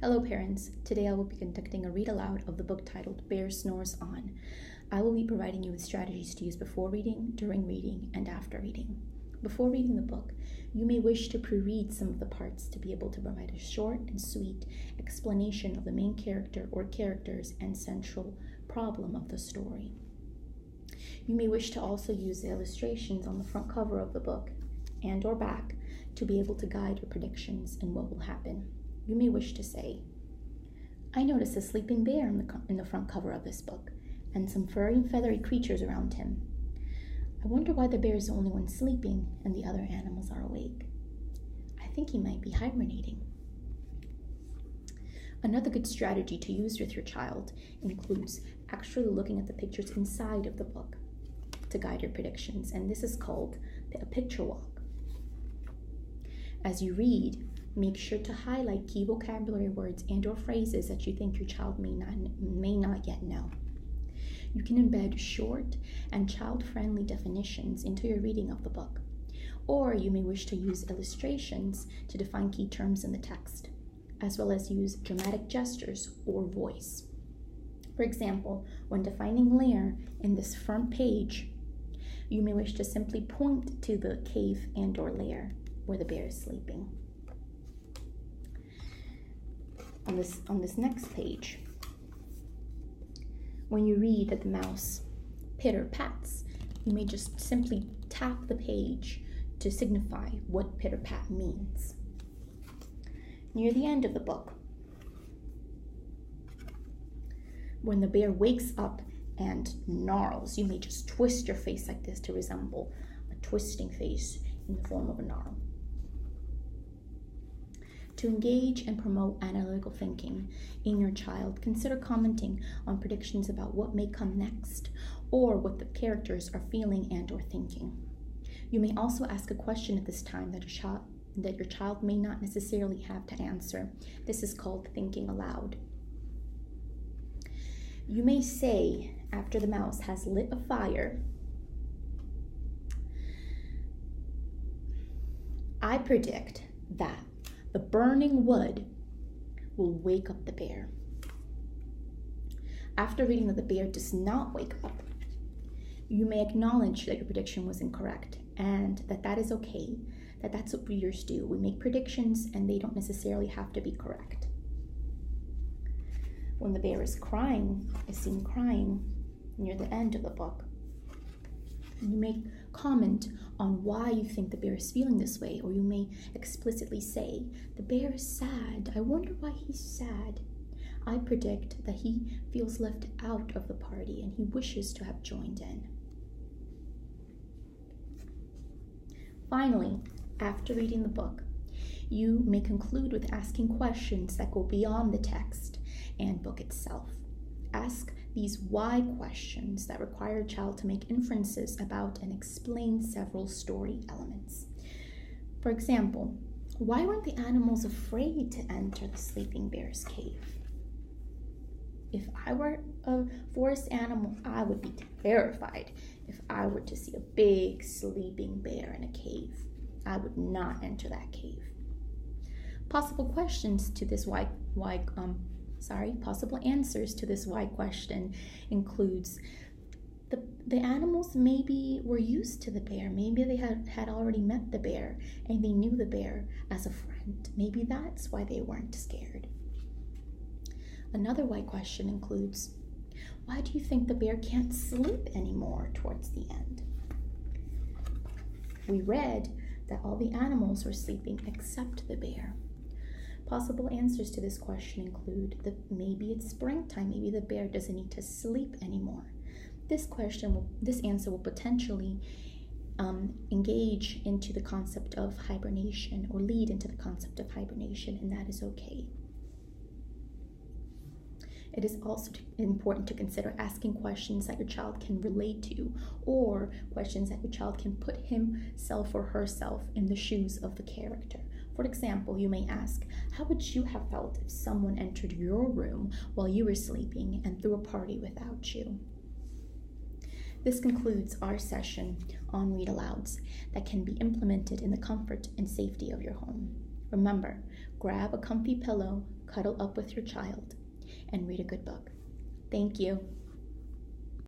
Hello parents, today I will be conducting a read aloud of the book titled Bear Snores On. I will be providing you with strategies to use before reading, during reading, and after reading. Before reading the book, you may wish to pre-read some of the parts to be able to provide a short and sweet explanation of the main character or characters and central problem of the story. You may wish to also use the illustrations on the front cover of the book and or back to be able to guide your predictions and what will happen. You may wish to say, I noticed a sleeping bear in the front cover of this book, and some furry and feathery creatures around him. I wonder why the bear is the only one sleeping and the other animals are awake. I think he might be hibernating. Another good strategy to use with your child includes actually looking at the pictures inside of the book to guide your predictions, and this is called a picture walk. As you read, make sure to highlight key vocabulary words and or phrases that you think your child may not yet know. You can embed short and child-friendly definitions into your reading of the book, or you may wish to use illustrations to define key terms in the text, as well as use dramatic gestures or voice. For example, when defining lair in this front page, you may wish to simply point to the cave and or lair where the bear is sleeping. On this next page, when you read that the mouse pitter-pats, you may just simply tap the page to signify what pitter-pat means. Near the end of the book, when the bear wakes up and gnarls, you may just twist your face like this to resemble a twisting face in the form of a gnarl. To engage and promote analytical thinking in your child, consider commenting on predictions about what may come next or what the characters are feeling and or thinking. You may also ask a question at this time that your child may not necessarily have to answer. This is called thinking aloud. You may say, after the mouse has lit a fire, I predict that the burning wood will wake up the bear. After reading that the bear does not wake up, you may acknowledge that your prediction was incorrect and that is okay, that's what readers do. We make predictions and they don't necessarily have to be correct. When the bear is seen crying near the end of the book, you may comment on why you think the bear is feeling this way, or you may explicitly say, the bear is sad. I wonder why he's sad. I predict that he feels left out of the party and he wishes to have joined in. Finally, after reading the book, you may conclude with asking questions that go beyond the text and book itself. Ask these why questions that require a child to make inferences about and explain several story elements. For example, why weren't the animals afraid to enter the sleeping bear's cave? If I were a forest animal, I would be terrified if I were to see a big sleeping bear in a cave. I would not enter that cave. Possible questions to this possible answers to this why question includes the animals maybe were used to the bear. Maybe they had already met the bear and they knew the bear as a friend. Maybe that's why they weren't scared. Another why question includes, why do you think the bear can't sleep anymore towards the end? We read that all the animals were sleeping except the bear. Possible answers to this question include that maybe it's springtime, maybe the bear doesn't need to sleep anymore. This answer will potentially engage into the concept of hibernation or lead into the concept of hibernation, and that is okay. It is also important to consider asking questions that your child can relate to, or questions that your child can put himself or herself in the shoes of the character. For example, you may ask, how would you have felt if someone entered your room while you were sleeping and threw a party without you? This concludes our session on read-alouds that can be implemented in the comfort and safety of your home. Remember, grab a comfy pillow, cuddle up with your child, and read a good book. Thank you.